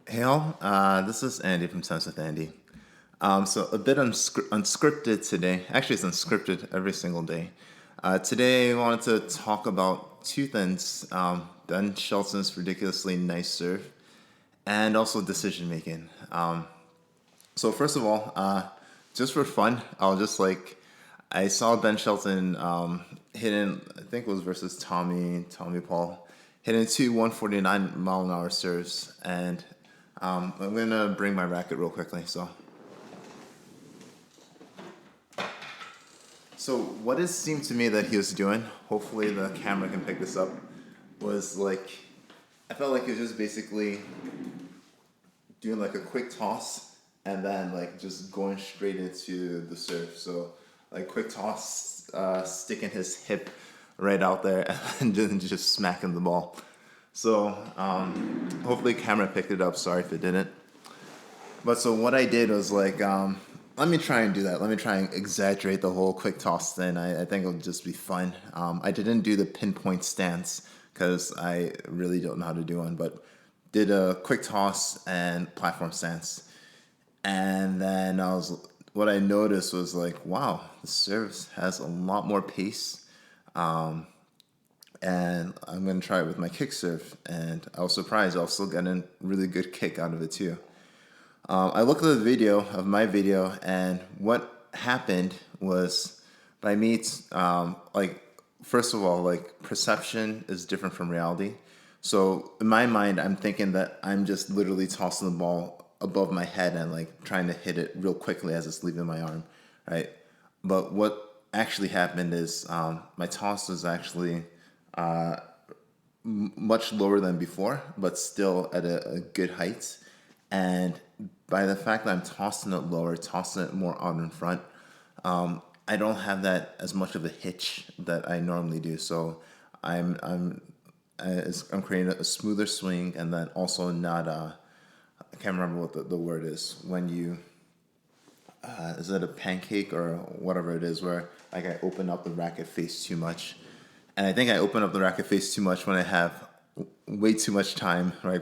Hey all, this is Andy from Sense with Andy. So a bit unscripted today. Actually, it's unscripted every single day. Today, I wanted to talk about two things: Ben Shelton's ridiculously nice serve, and also decision making. So first of all, just for fun, I saw Ben Shelton hitting, I think it was versus Tommy Paul, hitting two 149-mile-an-hour serves, and I'm gonna bring my racket real quickly. So what it seemed to me that he was doing, hopefully the camera can pick this up, was like I felt like he was just basically doing like a quick toss and then like just going straight into the serve. So like quick toss, sticking his hip right out there and then just smacking the ball. So hopefully camera picked it up. Sorry if it didn't. But so what I did was like, let me try and do that. Let me try and exaggerate the whole quick toss thing. I think it'll just be fun. I didn't do the pinpoint stance because I really don't know how to do one, but did a quick toss and platform stance. And then what I noticed was like, wow, the service has a lot more pace. And I'm going to try it with my kick serve. And I was surprised. I was still getting a really good kick out of it too. I looked at the video of my video, and what happened was by me, like, first of all, like, perception is different from reality. So in my mind, I'm thinking that I'm just literally tossing the ball above my head and like trying to hit it real quickly as it's leaving my arm, right? But what actually happened is my toss was actually much lower than before, but still at a good height. And by the fact that I'm tossing it lower, tossing it more out in front, I don't have that as much of a hitch that I normally do. So I'm creating a smoother swing, and then also not I can't remember what the word is when you is it a pancake or whatever it is where like I open up the racket face too much, and I think I open up the racket face too much when I have way too much time, right?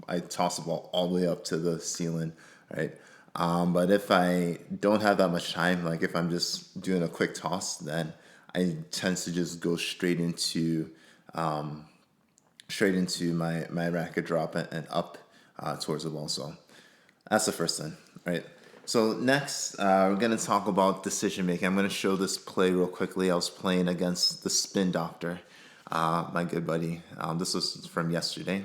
I toss the ball all the way up to the ceiling, right? But if I don't have that much time, like if I'm just doing a quick toss, then I tend to just go straight into my racket drop and up towards the ball. So that's the first thing, right? So next, we're gonna talk about decision making. I'm gonna show this play real quickly. I was playing against the Spin Doctor, my good buddy. This was from yesterday.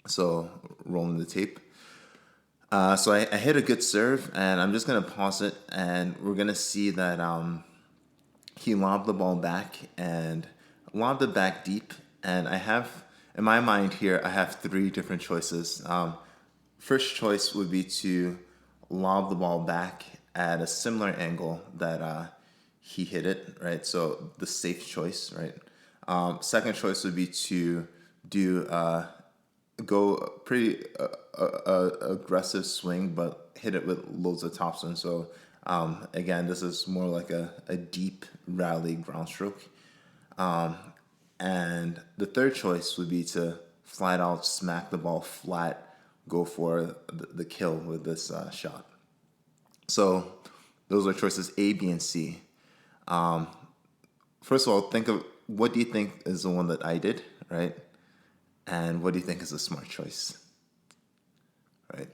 So rolling the tape. So I hit a good serve, and I'm just gonna pause it, and we're gonna see that he lobbed the ball back and lobbed it back deep. And I have in my mind here, I have three different choices. First choice would be to lob the ball back at a similar angle that he hit it, right? So the safe choice, right? Second choice would be to do go pretty aggressive swing, but hit it with loads of topspin. So again, this is more like a deep rally ground stroke. And the third choice would be to flat out smack the ball flat, go for the kill with this shot. So those are choices A, B, and C. First of all, think of what do you think is the one that I did, right? And what do you think is a smart choice, right?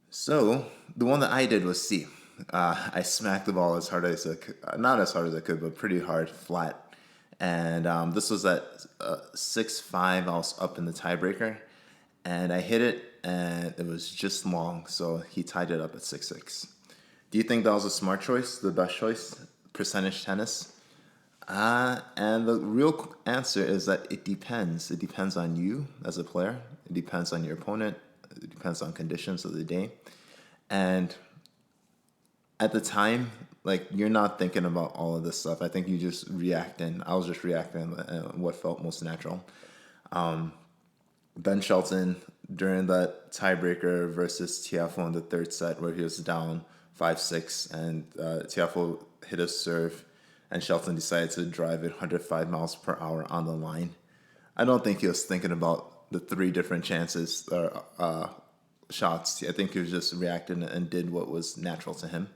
So the one that I did was C. I smacked the ball as hard as I could, not as hard as I could, but pretty hard, flat. And this was at 6-5. I was up in the tiebreaker, and I hit it, and it was just long, so he tied it up at 6-6. Do you think that was a smart choice, the best choice, percentage tennis? And the real answer is that it depends. It depends on you as a player. It depends on your opponent. It depends on conditions of the day. And at the time, like you're not thinking about all of this stuff. I think you just reacting. I was just reacting what felt most natural. Ben Shelton during that tiebreaker versus Tiafoe in the third set where he was down 5-6 and Tiafoe hit a serve and Shelton decided to drive it 105 miles per hour on the line. I don't think he was thinking about the three different chances or shots. I think he was just reacting and did what was natural to him.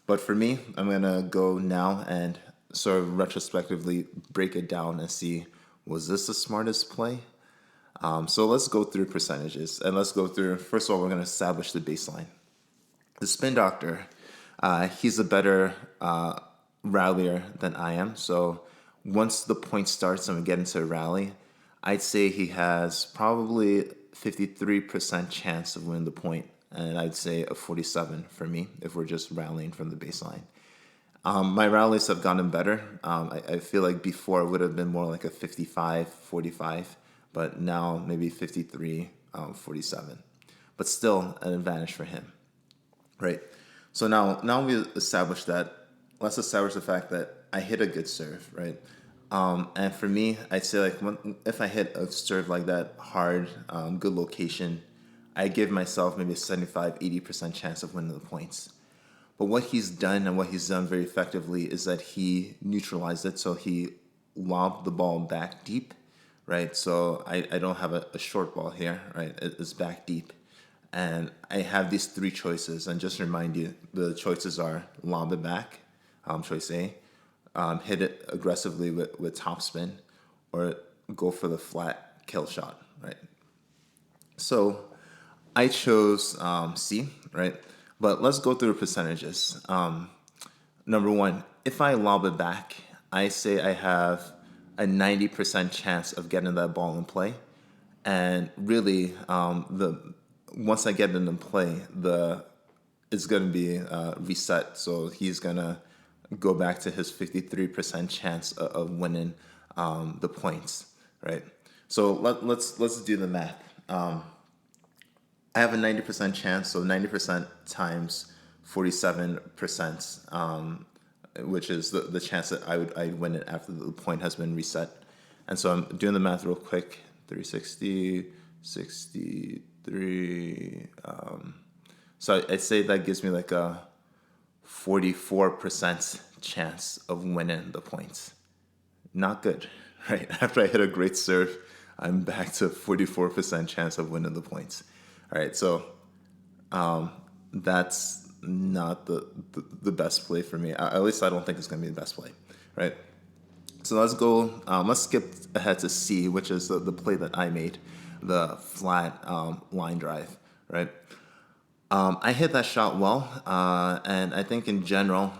But for me, I'm going to go now and sort of retrospectively break it down and see, was this the smartest play? So let's go through percentages. And let's go through, first of all, we're going to establish the baseline. The spin doctor, he's a better rallier than I am. So once the point starts and we get into a rally, I'd say he has probably 53% chance of winning the point, and I'd say a 47 for me if we're just rallying from the baseline. My rallies have gotten better. I feel like before it would have been more like a 55-45, but now maybe 53-47. But still an advantage for him, right? So now we established that. Let's establish the fact that I hit a good serve, right? And for me, I'd say like if I hit a serve like that hard, good location, I give myself maybe a 75-80% chance of winning the points. But what he's done and what he's done very effectively is that he neutralized it. So he lobbed the ball back deep, right? So I don't have a short ball here, right? It's back deep. And I have these three choices. And just to remind you, the choices are lob it back, choice A, hit it aggressively with topspin, or go for the flat kill shot, right? So I chose C, right? But let's go through the percentages. Number one, if I lob it back, I say I have a 90% chance of getting that ball in play. And really, once I get it in play, it's going to be reset. So he's going to go back to his 53% chance of winning the points, right? So let's do the math. I have a 90% chance, so 90% times 47%, which is the chance that I'd win it after the point has been reset. And so I'm doing the math real quick. 360, 63. So I'd say that gives me like a 44% chance of winning the points. Not good, right? After I hit a great serve, I'm back to 44% chance of winning the points. All right, so that's not the best play for me. At least I don't think it's going to be the best play, right? So let's go. Let's skip ahead to C, which is the play that I made, the flat line drive, right? I hit that shot well, and I think in general,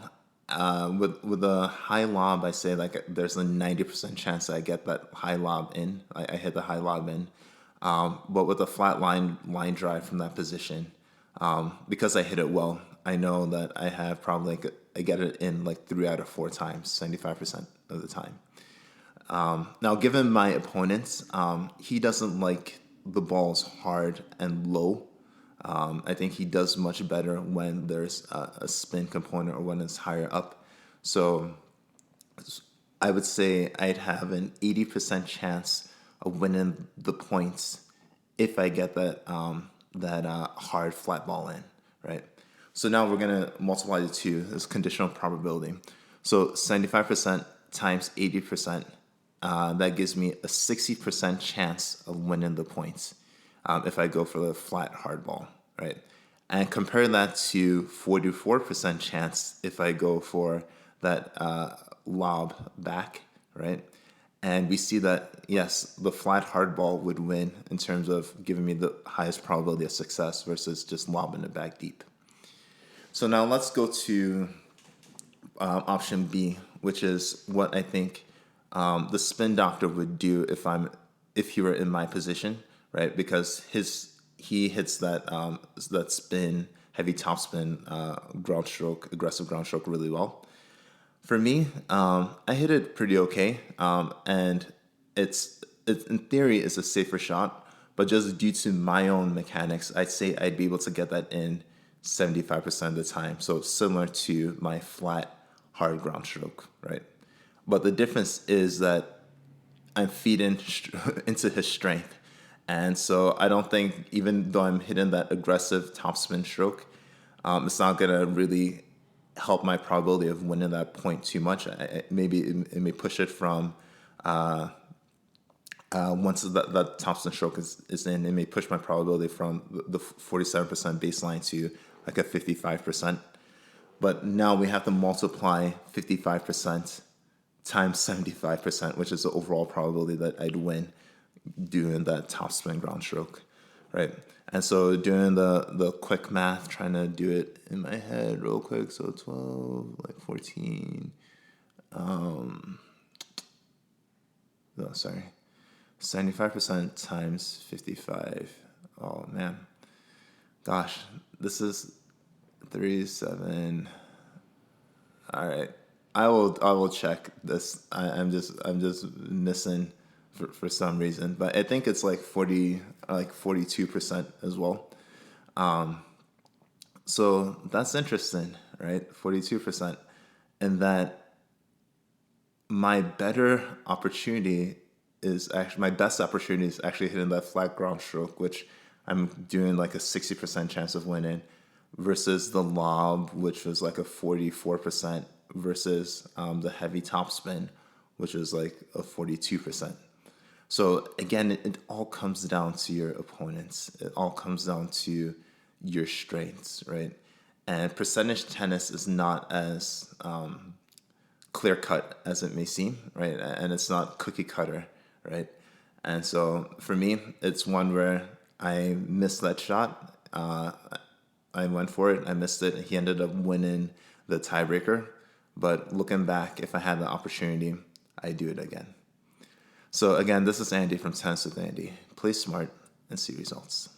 with a high lob, I say like there's a 90% chance that I get that high lob in. I hit the high lob in. But with a flat line drive from that position, because I hit it well, I know that I have probably I get it in like 3 out of 4 times, 75% of the time. Now, given my opponent, he doesn't like the balls hard and low. I think he does much better when there's a spin component or when it's higher up. So I would say I'd have an 80% chance of winning the points if I get that hard flat ball in, right? So now we're gonna multiply the two. This conditional probability. So 75% times 80%. That gives me a 60% chance of winning the points if I go for the flat hard ball, right? And compare that to 44% chance if I go for that lob back, right? And we see that, yes, the flat hard ball would win in terms of giving me the highest probability of success versus just lobbing it back deep. So now let's go to option B, which is what I think the spin doctor would do if he were in my position, right? Because he hits that spin, heavy topspin, aggressive ground stroke really well. For me, I hit it pretty okay, and it's in theory it's a safer shot, but just due to my own mechanics, I'd say I'd be able to get that in 75% of the time. So similar to my flat hard ground stroke, right? But the difference is that I'm feeding into his strength. And so I don't think, even though I'm hitting that aggressive topspin stroke, it's not going to really help my probability of winning that point too much. Maybe it may push it from Once that topspin stroke is in, it may push my probability from the 47% baseline to like a 55%. But now we have to multiply 55% times 75%, which is the overall probability that I'd win doing that topspin ground stroke, right? And so doing the quick math, trying to do it in my head real quick. So 12, like 14, no, sorry. 75% times 55. Oh, man. Gosh, this is 37. All right. I will check this. I'm just missing for some reason, but I think it's like 42% as well. So that's interesting, right? 42%. And that my best opportunity is actually hitting that flat ground stroke, which I'm doing like a 60% chance of winning, versus the lob, which was like a 44%, versus the heavy topspin, which was like a 42%. So again, it all comes down to your opponents. It all comes down to your strengths, right? And percentage tennis is not as clear cut as it may seem, right? And it's not cookie cutter, right? And so for me, it's one where I missed that shot. I went for it. I missed it. He ended up winning the tiebreaker. But looking back, if I had the opportunity, I'd do it again. So again, this is Andy from Tennis with Andy. Play smart and see results.